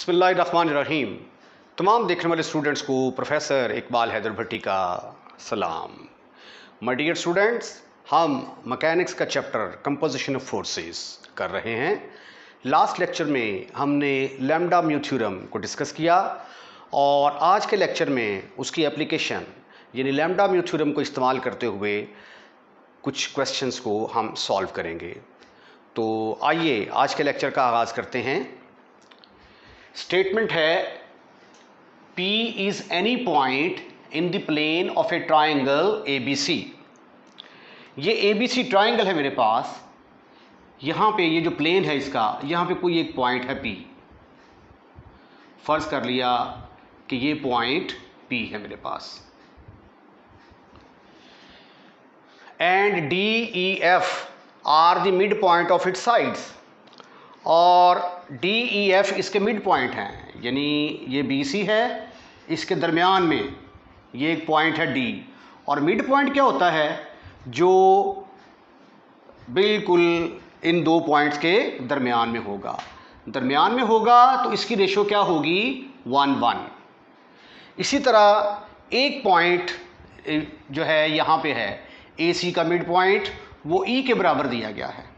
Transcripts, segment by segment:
बिस्मिल्लाहिर्रहमानिर्रहीम। तमाम देखने वाले स्टूडेंट्स को प्रोफेसर इकबाल हैदर भट्टी का सलाम। माय डियर स्टूडेंट्स, हम मैकेनिक्स का चैप्टर कंपोजिशन ऑफ फोर्सेस कर रहे हैं। लास्ट लेक्चर में हमने लैम्डा म्यू थ्योरम को डिस्कस किया और आज के लेक्चर में उसकी एप्लीकेशन यानी लैम्डा म्यू थ्योरम को इस्तेमाल करते हुए कुछ क्वेश्चंस को हम सॉल्व करेंगे। तो आइए आज के लेक्चर का आगाज़ करते हैं। स्टेटमेंट है P is any point in the plane of a triangle ABC। ये ABC ट्राइंगल है मेरे पास। यहाँ पे ये जो प्लेन है इसका, यहाँ पे कोई एक पॉइंट है P। फर्ज कर लिया कि ये पॉइंट P है मेरे पास। And DEF are the mid point of its sides. और DEF इसके मिड पॉइंट हैं, यानी ये BC है, इसके दरमियान में ये एक पॉइंट है D। और मिड पॉइंट क्या होता है? जो बिल्कुल इन दो पॉइंट्स के दरमियान में होगा। दरमियान में होगा तो इसकी रेशो क्या होगी? 1 1। इसी तरह एक पॉइंट जो है यहाँ पे है AC का मिड पॉइंट, वो E के बराबर दिया गया है।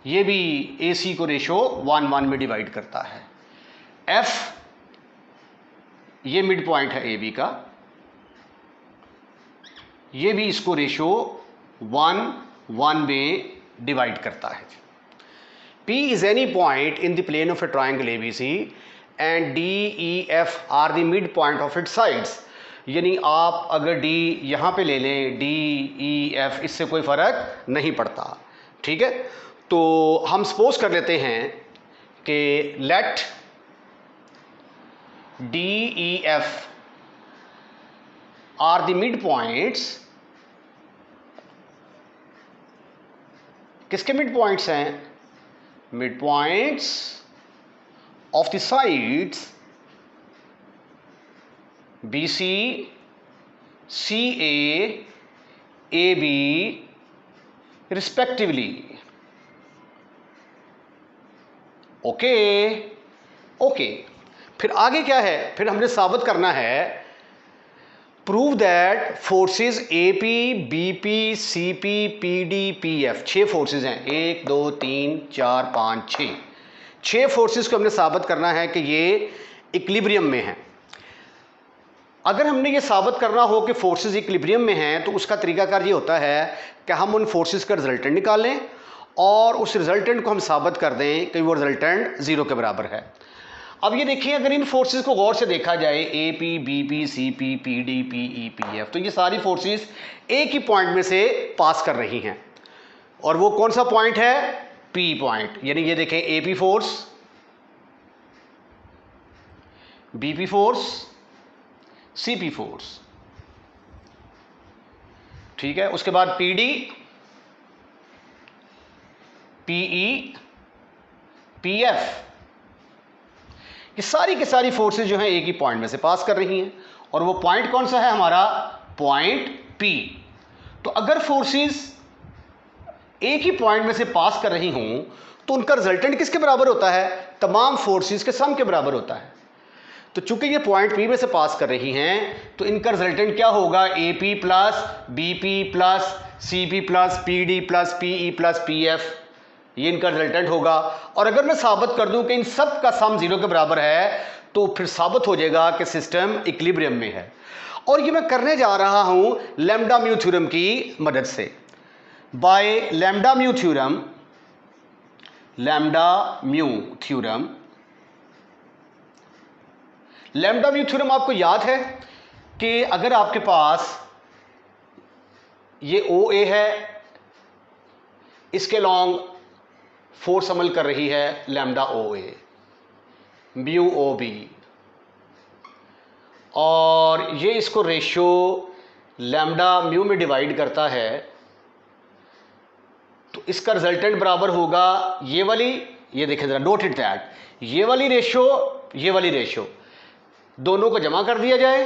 ये भी AC को रेशो 1 1 में डिवाइड करता है। F ये मिड पॉइंट है AB का, ये भी इसको रेशो 1 1 में डिवाइड करता है। P is any point in the plane of a triangle ABC and DEF are the mid point of its sides. यानी आप अगर D यहाँ पे ले लें, DEF, इससे कोई फ़र्क नहीं पड़ता। ठीक है, तो हम सपोज कर लेते हैं कि let DEF are the mid points. किसके मिड पॉइंट्स हैं? Mid points of the sides BC, CA, AB respectively. Okay. फिर आगे क्या है? फिर हमने साबित करना है, prove that forces AP, BP, CP, PD, PF, 6 forces हैं। 1 2 3 4 5 6। 6 फोर्सेस को हमने साबित करना है कि ये इक्विलिब्रियम में हैं। अगर हमने ये साबित करना हो कि फोर्सेस इक्विलिब्रियम में हैं तो उसका तरीकाकार ये होता है कि हम उन फोर्सेस का रिजल्टेंट निकालें और उस रिजल्टेंट को हम साबित कर दें कि वो रिजल्टेंट 0 के बराबर है। अब ये देखिए, अगर इन फोर्सेस को गौर से देखा जाए, AP, BP, CP, PD, PE, PF, तो ये सारी फोर्सेस एक ही पॉइंट में से पास कर रही हैं। और वो कौन सा पॉइंट है? P point. यानी ये देखें, AP force, BP force, CP force. ठीक है, उसके बाद PD, PE, PF, ये सारी की सारी फोर्सेस जो हैं एक ही पॉइंट में से पास कर रही हैं। और वो पॉइंट कौन सा है हमारा? Point P। तो अगर फोर्सेस एक ही पॉइंट में से पास कर रही हों तो उनका रिजल्टेंट किसके बराबर होता है? तमाम फोर्सेस के सम के बराबर होता है। तो चूंकि ये पॉइंट P में से पास कर रही हैं तो इनका रिजल्टेंट क्या होगा? AP plus BP plus CP plus PD plus PE plus PF, ये इनका रिजल्टेंट होगा। और अगर मैं साबित कर दूं कि इन सब का सम 0 के बराबर है तो फिर साबित हो जाएगा कि सिस्टम इक्विलिब्रियम में है। और ये मैं करने जा रहा हूं लैम्डा म्यू थ्योरम की मदद से। Bye lambda mu theorem, lambda mu theorem आपको याद है कि अगर आपके पास ये OA है, इसके लॉन्ग फोर्स अमल कर रही है लैम्डा OA, म्यू OB, और ये इसको रेशियो लैम्डा म्यू में डिवाइड करता है, तो इसका रिजल्टेंट बराबर होगा ये वाली, ये देखें जरा, नोट इट दैट, ये वाली रेशियो दोनों को जमा कर दिया जाए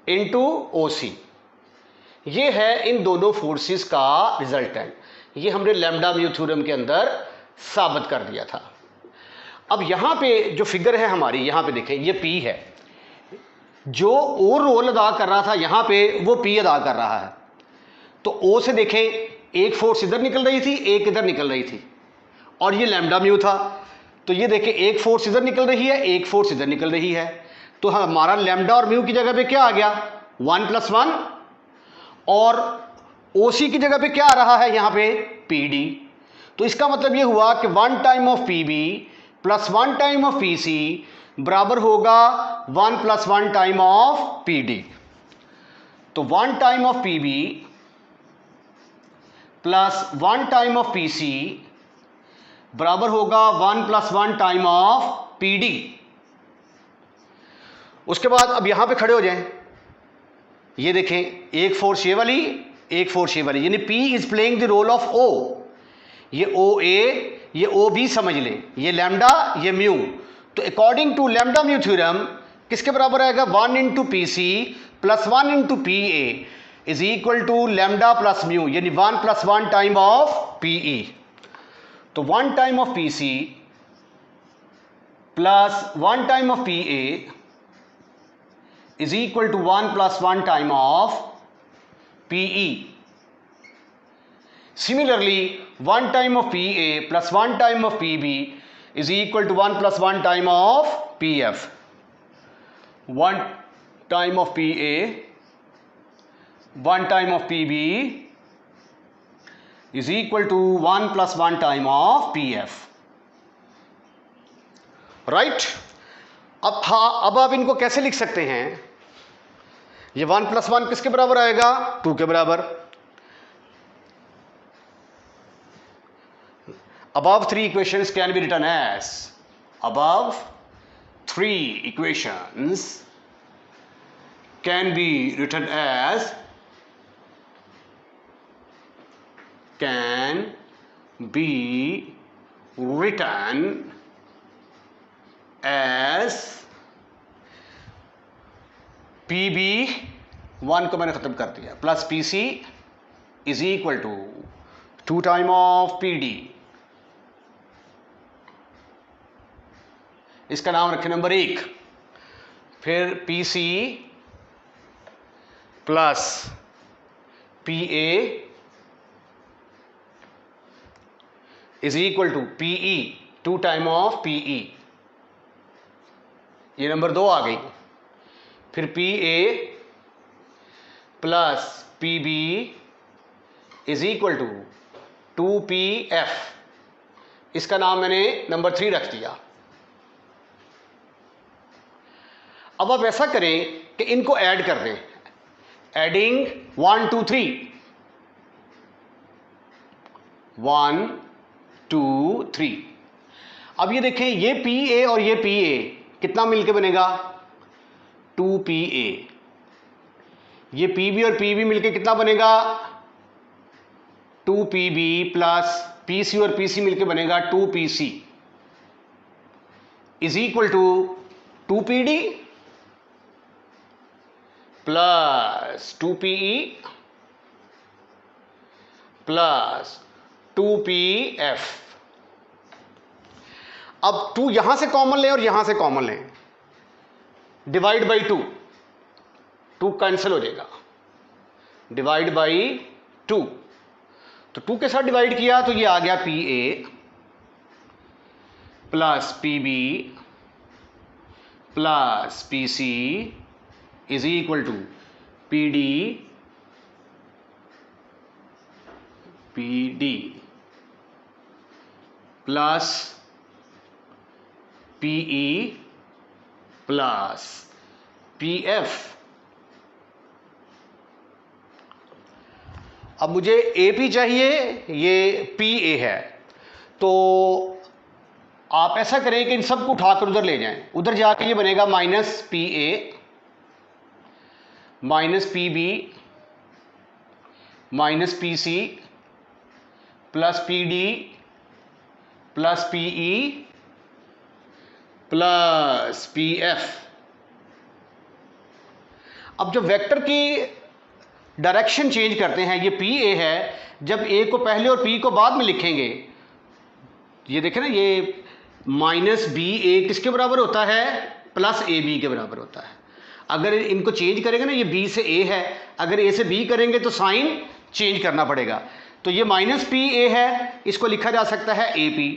इनटू OC। ये है इन दोनों फोर्सेस का रिजल्टेंट। ये हमने लैम्डा म्यू थ्योरम के अंदर साबित कर दिया था। अब यहां पे जो फिगर है हमारी, यहां पे देखें ये P है, जो O रोल अदा कर रहा था यहां पे वो P अदा कर रहा है। तो O से देखें एक फोर्स इधर निकल रही थी, एक इधर निकल रही थी, और ये लैम्डा म्यू था। तो ये देखें एक फोर्स इधर निकल रही है, एक फोर्स इधर निकल रही है, तो हमारा लैम्डा और म्यू की जगह पे क्या आ गया 1+1, और OC की जगह पे क्या आ रहा है यहां पे PD। तो इसका मतलब ये हुआ कि 1 time of PB plus 1 time of PC बराबर होगा 1 + 1 टाइम ऑफ PD। तो 1 time of PB plus 1 time of PC बराबर होगा 1 + 1 टाइम ऑफ PD। उसके बाद अब यहां पे खड़े हो जाएं, ये देखें एक फोर्स ये वाली, एक फोर्स ये वाली, यानी P is playing the role of O। ये OA, ये OB समझ लें, ये लैम्डा, ये म्यू। तो according to lambda mu theorem किसके बराबर आएगा 1 × PC plus 1 × PA is equal to lambda plus mu, यानी 1 + 1 टाइम ऑफ PE। तो 1 time of PC plus 1 time of PA is equal to 1 + 1 time of PE। Similarly, 1 time of PA plus 1 time of PB is equal to 1 + 1 time of PF. 1 time of PA, 1 time of PB is equal to 1 + 1 time of PF. Right? अब आप इनको कैसे लिख सकते हैं? ये 1 + 1 किसके बराबर आएगा 2 के बराबर। Above three equations can be written as, above three equations can be written as, can be written as PB 1 को मैंने खत्म कर दिया plus PC is equal to 2 time of PD। इसका नाम रखें नंबर 1। फिर PC plus PA is equal to PE 2 time of PE, ये नंबर 2 आ गई। फिर PA plus PB is equal to 2PF, इसका नाम मैंने नंबर 3 रख दिया। अब आप ऐसा करें कि इनको ऐड कर दें, एडिंग 1 2 3, 1 2 3। अब ये देखें ये PA और ये PA कितना मिलके बनेगा 2PA। ये PB और PB मिलके कितना बनेगा 2PB प्लस PC और PC मिलके बनेगा 2PC is equal to 2PD plus 2PE plus 2PF। अब 2 यहां से कॉमन लें और यहां से कॉमन लें, डिवाइड बाई 2, 2 कैंसिल हो जाएगा, डिवाइड बाई 2। तो 2 के साथ डिवाइड किया तो ये आ गया PA plus PB plus PC is equal to PD plus PE plus PF। अब मुझे AP चाहिए, ये PA है, तो आप ऐसा करें कि इन सबको उठाकर उधर ले जाएं, उधर जाके ये बनेगा -PA -PB -PC plus PD plus PE plus PF। अब जब वेक्टर की डायरेक्शन चेंज करते हैं, ये PA है, जब A को पहले और P को बाद में लिखेंगे, ये देखें ना, ये माइनस बी ए किसके बराबर होता है, प्लस ए बी के बराबर होता है। अगर इनको चेंज करेंगे ना, ये बी से ए है, अगर ए से बी करेंगे तो साइन चेंज करना पड़ेगा। तो ये माइनस पी ए है, इसको लिखा जा सकता है A P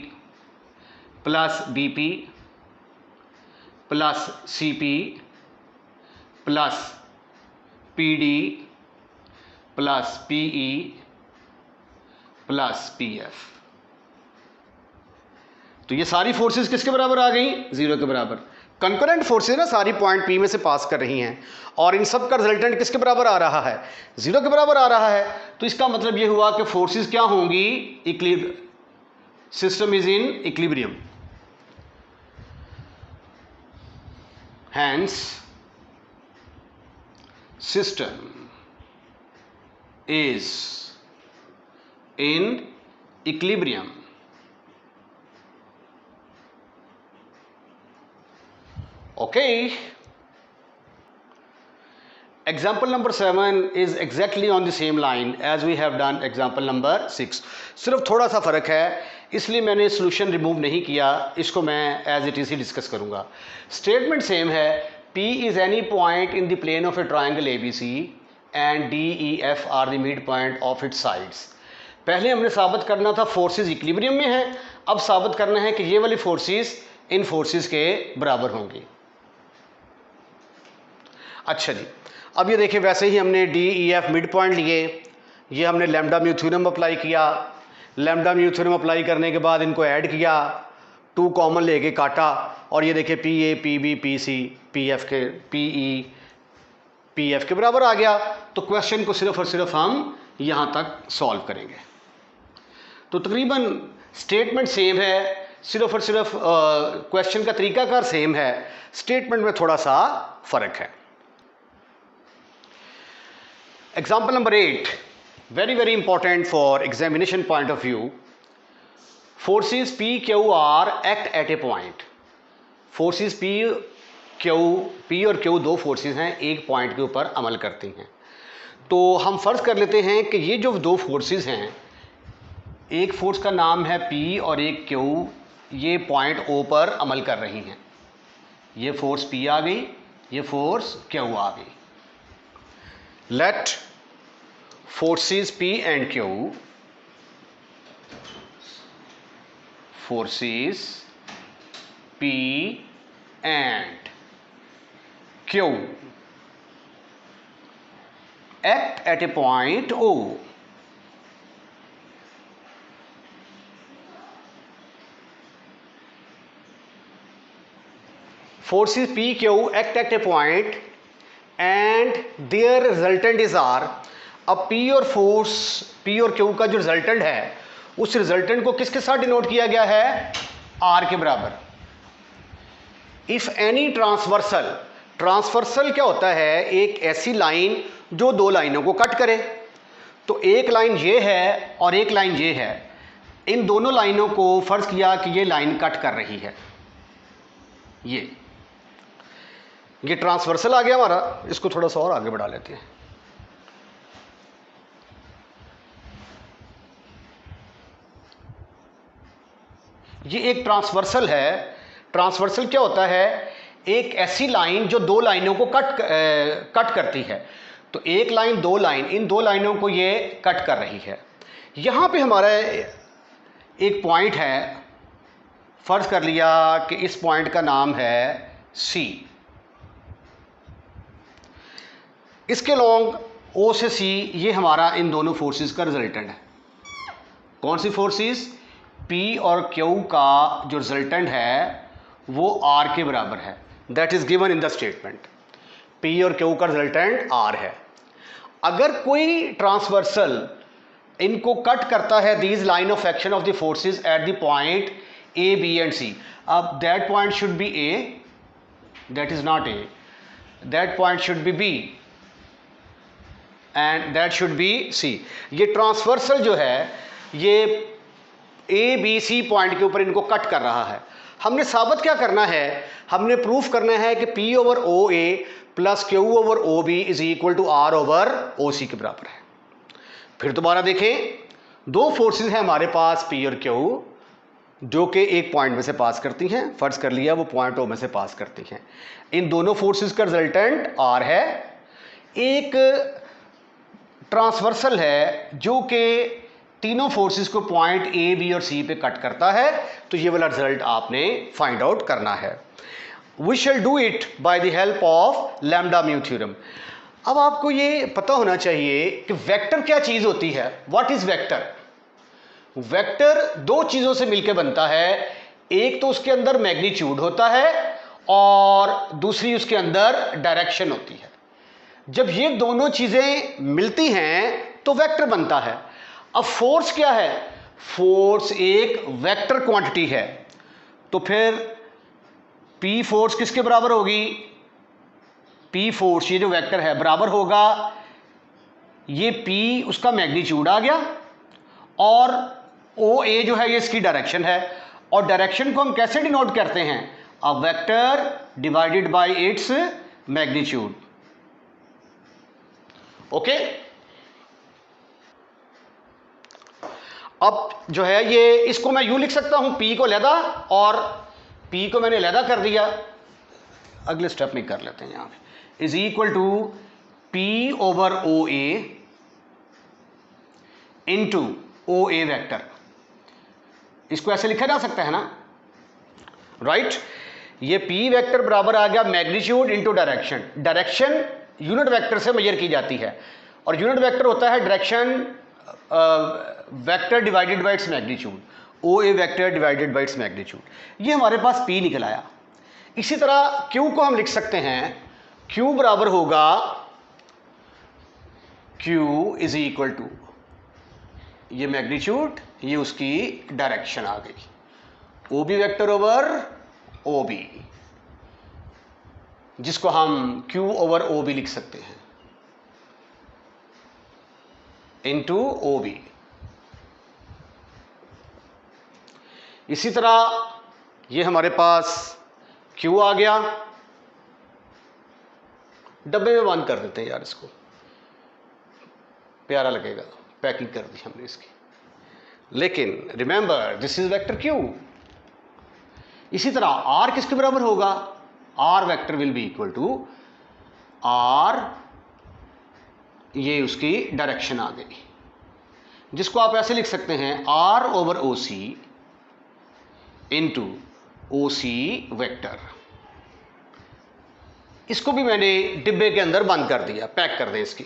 plus B P plus C P plus P D plus P E plus P F. तो ये सारी फोर्सेस किसके बराबर आ गई, 0 के बराबर। कंकरेंट फोर्सेस ना सारी पॉइंट पी में से पास कर रही हैं और इन सब का रिजल्टेंट किसके बराबर आ रहा है, 0 के बराबर आ रहा है। तो इसका मतलब ये हुआ कि फोर्सेस क्या होंगी, system is in equilibrium, hence system is in equilibrium. Okay. Example number 7 is exactly on the same line as we have done example number 6. सिर्फ थोड़ा सा फ़र्क है, इसलिए मैंने सोल्यूशन रिमूव नहीं किया, इसको मैं एज इट इज़ ही डिस्कस करूँगा। स्टेटमेंट सेम है, P is any point in the plane of a triangle ABC and D, E, F are the midpoint of its sides. पहले हमने साबित करना था फोर्सेस इक्विलिब्रियम में है, अब साबित करना है कि ये वाली फोर्सेस इन फोर्सेस के बराबर होंगी। अच्छा जी, अब ये देखिए, वैसे ही हमने D E F mid point लिए, ये हमने लैम्डा म्यू थ्योरम अप्लाई किया, लैम्डा म्यू थ्योरम अप्लाई करने के बाद इनको ऐड किया, 2 कॉमन लेके काटा और ये देखिए P A P B P C P F के पी ई पी एफ के बराबर आ गया। तो क्वेश्चन को सिर्फ और सिर्फ हम यहाँ तक सॉल्व करेंगे। तो तकरीबन स्टेटमेंट सेम है, सिर्फ और सिर्फ क्वेश्चन का तरीकाकार सेम है, स्टेटमेंट में थोड़ा सा फ़र्क है। Example number 8, very very important for examination point of view. Forces P, Q, R act at a point. Forces P और Q दो फोर्सेस हैं, एक पॉइंट के ऊपर अमल करती हैं। तो हम फर्ज कर लेते हैं कि ये जो दो फोर्सेस हैं, एक फोर्स का नाम है P और एक Q, ये पॉइंट O पर अमल कर रही हैं। ये फोर्स P आ गई, ये फोर्स Q आ गई। Let forces P and Q, forces P and Q act at a point O. Forces P, Q act at a point and their resultant is R. अब P और force P और Q का जो resultant है, उस resultant को किसके साथ डिनोट किया गया है, R के बराबर। इफ एनी ट्रांसवर्सल, ट्रांसवर्सल क्या होता है, एक ऐसी लाइन जो दो लाइनों को कट करे। तो एक लाइन ये है और एक लाइन ये है, इन दोनों लाइनों को फर्ज किया कि ये लाइन कट कर रही है। ये ट्रांसवर्सल आ गया हमारा, इसको थोड़ा सा और आगे बढ़ा लेते हैं। ये एक ट्रांसवर्सल है। ट्रांसवर्सल क्या होता है, एक ऐसी लाइन जो दो लाइनों को कट करती है। तो एक लाइन, दो लाइन, इन दो लाइनों को ये कट कर रही है। यहाँ पे हमारा एक पॉइंट है, फर्ज कर लिया कि इस पॉइंट का नाम है C। इसके लॉन्ग O से C, ये हमारा इन दोनों फोर्सेस का रिजल्टेंट है। कौन सी फोर्सेस, P और Q का जो रिजल्टेंट है वो R के बराबर है। That is given in the statement. P और Q का रिजल्टेंट R है। अगर कोई ट्रांसवर्सल इनको कट करता है, these line of action of the forces at the point A, B and C, अब that point should be A, that is not A, that point should be B and that should be C। ये transversal जो है ये A, B, C point के ऊपर इनको cut कर रहा है। हमने साबित क्या करना है, हमने प्रूफ करना है कि P over OA plus Q over OB is equal to R over OC के बराबर है। फिर दोबारा देखें, दो फोर्सेस हैं हमारे पास P और Q, जो कि एक पॉइंट में से पास करती हैं, फर्ज कर लिया वो पॉइंट ओ में से पास करती हैं। इन दोनों फोर्सेस का रिजल्टेंट आर है। एक ट्रांसवर्सल है जो कि तीनों फोर्सेस को पॉइंट ए बी और सी पे कट करता है, तो ये वाला रिजल्ट आपने फाइंड आउट करना है। We shall do it by the help of lambda mu theorem. अब आपको ये पता होना चाहिए कि वेक्टर क्या चीज होती है। What is vector? वेक्टर दो चीजों से मिलकर बनता है। एक तो उसके अंदर मैग्नीट्यूड होता है और दूसरी उसके अंदर डायरेक्शन होती है। जब ये दोनों चीजें मिलती हैं तो वेक्टर बनता है। अब फोर्स क्या है? फोर्स एक वेक्टर क्वांटिटी है, तो फिर पी फोर्स किसके बराबर होगी? पी फोर्स, ये जो वेक्टर है, बराबर होगा, ये पी उसका मैग्नीट्यूड आ गया और ओ ए जो है ये इसकी डायरेक्शन है। और डायरेक्शन को हम कैसे डिनोट करते हैं? A vector divided by its magnitude. Okay, अब जो है ये इसको मैं यूं लिख सकता हूं, पी को लहदा और पी को मैंने लहदा कर दिया। अगले स्टेप में कर लेते हैं, यहां पे is equal to P over O A into O A vector. इसको ऐसे लिखा जा सकता है ना, राइट? ये पी वेक्टर बराबर आ गया magnitude into direction. Direction unit vector से मेजर की जाती है और यूनिट वेक्टर होता है direction vector divided by its magnitude. O A vector divided by its magnitude. ये हमारे पास पी निकल आया। इसी तरह क्यू को हम लिख सकते हैं, क्यू बराबर होगा, क्यू इज इक्वल टू ये मैग्नीट्यूड, ये उसकी डायरेक्शन आ गई, O B vector over O B, जिसको हम क्यू ओवर ओ बी लिख सकते हैं, इंटू ओ बी। इसी तरह ये हमारे पास क्यू आ गया। डब्बे में बंद कर देते हैं यार, इसको प्यारा लगेगा, पैकिंग कर दी हमने इसकी। लेकिन remember this is vector Q. इसी तरह आर किसके बराबर होगा? R vector will be equal to R, ये उसकी डायरेक्शन आ गई, जिसको आप ऐसे लिख सकते हैं R over O C into O C vector. इसको भी मैंने डिब्बे के अंदर बंद कर दिया, पैक कर दें इसकी,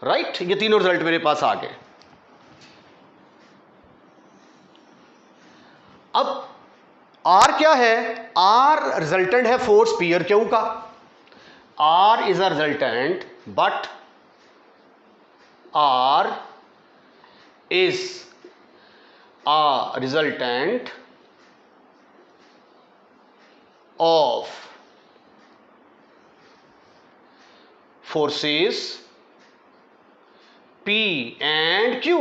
राइट? ये तीनों रिजल्ट मेरे पास आ गए। अब आर क्या है? आर रिजल्टेंट है फोर्स पी और क्यू का। R is a resultant, but R is a resultant of forces P and Q।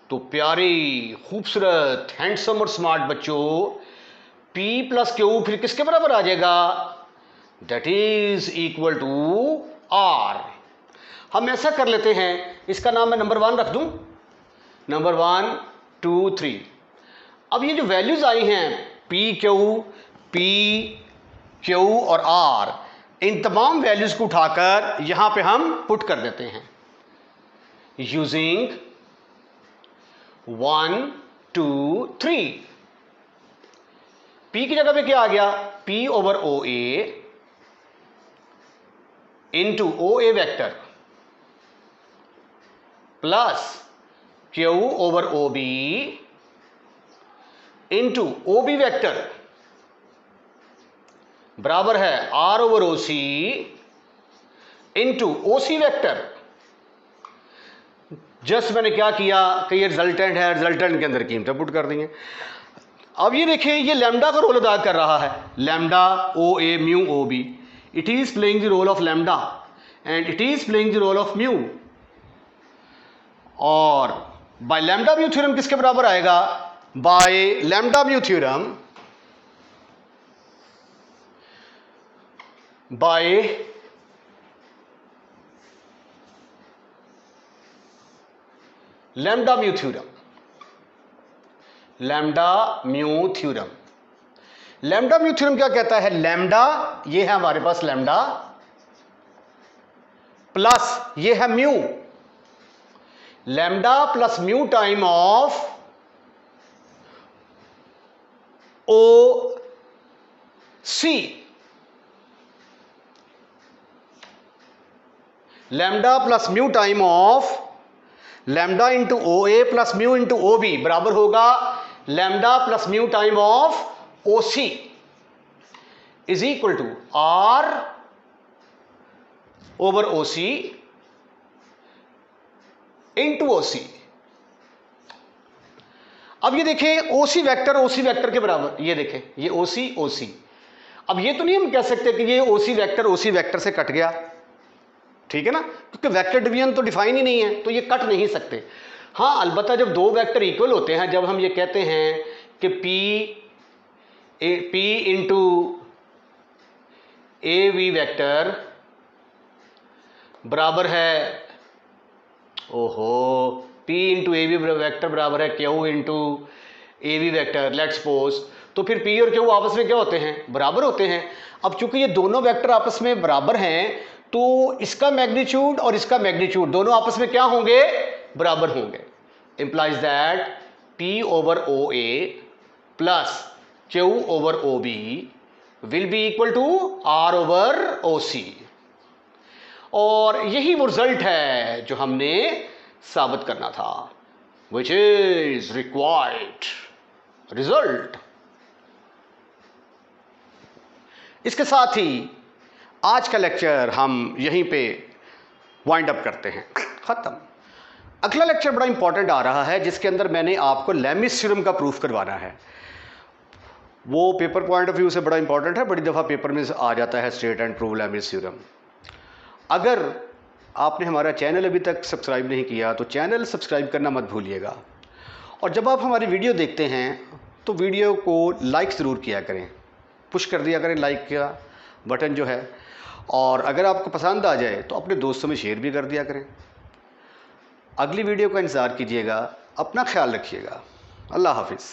तो प्यारे खूबसूरत हैंडसम और स्मार्ट बच्चों, P प्लस Q फिर किसके बराबर आ जाएगा? That is equal to R। हम ऐसा कर लेते हैं, इसका नाम मैं नंबर 1 रख दूं, नंबर 1 2 3। अब ये जो वैल्यूज आई हैं P Q और R, इन तमाम वैल्यूज को उठाकर यहां पे हम पुट कर देते हैं यूजिंग 1 2 3। P की जगह पे क्या आ गया? P over O A into O A vector plus Q over O B into O B vector बराबर है R over O C into O C vector. Just मैंने क्या किया कि ये रिजल्टेंट है, रिजल्टेंट के अंदर कीमतें पुट कर दी हैं। अब ये देखें, ये लैम्डा का रोल अदा कर रहा है, lambda O A mu O B. It is playing the role of lambda and it is playing the role of mu. और बाय लैम्डा म्यू थ्योरम किसके बराबर आएगा? By lambda mu theorem, by lambda mu theorem. Lambda mu theorem, lambda mu theorem क्या कहता है? Lambda, ये है हमारे पास लैम्डा, प्लस ये है mu, lambda plus mu time of O C, lambda plus mu time of lambda into O A plus mu into O B बराबर होगा lambda plus mu time of O C is equal to R over O C into O C. अब ये देखें ओसी vector के बराबर, ये देखें ये ओसी ओसी। अब ये तो नहीं हम कह सकते कि ये ओसी वेक्टर से कट गया, ठीक है ना, क्योंकि वेक्टर डिवीजन तो डिफाइन ही नहीं है, तो ये कट नहीं सकते। हाँ अलबत्ता जब दो वेक्टर इक्वल होते हैं, जब हम ये कहते हैं कि P into A V vector बराबर है, ओहो, P into A V vector बराबर है Q into A V vector, let's suppose, तो फिर P और Q आपस में क्या होते हैं? बराबर होते हैं। अब चूंकि ये दोनों वेक्टर आपस में बराबर हैं, तो इसका मैग्नीट्यूड और इसका मैग्नीट्यूड दोनों आपस में क्या होंगे? बराबर होंगे। Implies that P over O A plus Q over O B will be equal to R over O C. और यही वो रिजल्ट है जो हमने साबित करना था, विच इज रिक्वायर्ड रिजल्ट। इसके साथ ही आज का लेक्चर हम यहीं पे वाइंड अप करते हैं, खत्म। अगला लेक्चर बड़ा इंपॉर्टेंट आ रहा है, जिसके अंदर मैंने आपको लेमिस थ्योरम का प्रूफ करवाना है। वो पेपर पॉइंट ऑफ व्यू से बड़ा इंपॉर्टेंट है, बड़ी दफ़ा पेपर में आ जाता है state and prove Lami's theorem. अगर आपने हमारा चैनल अभी तक सब्सक्राइब नहीं किया तो चैनल सब्सक्राइब करना मत भूलिएगा, और जब आप हमारी वीडियो देखते हैं तो वीडियो को लाइक ज़रूर किया करें, पुश कर दिया करें लाइक का बटन जो है, और अगर आपको पसंद आ जाए तो अपने दोस्तों में शेयर भी कर दिया करें। अगली वीडियो का इंतज़ार कीजिएगा, अपना ख्याल रखिएगा, अल्लाह हाफिज़।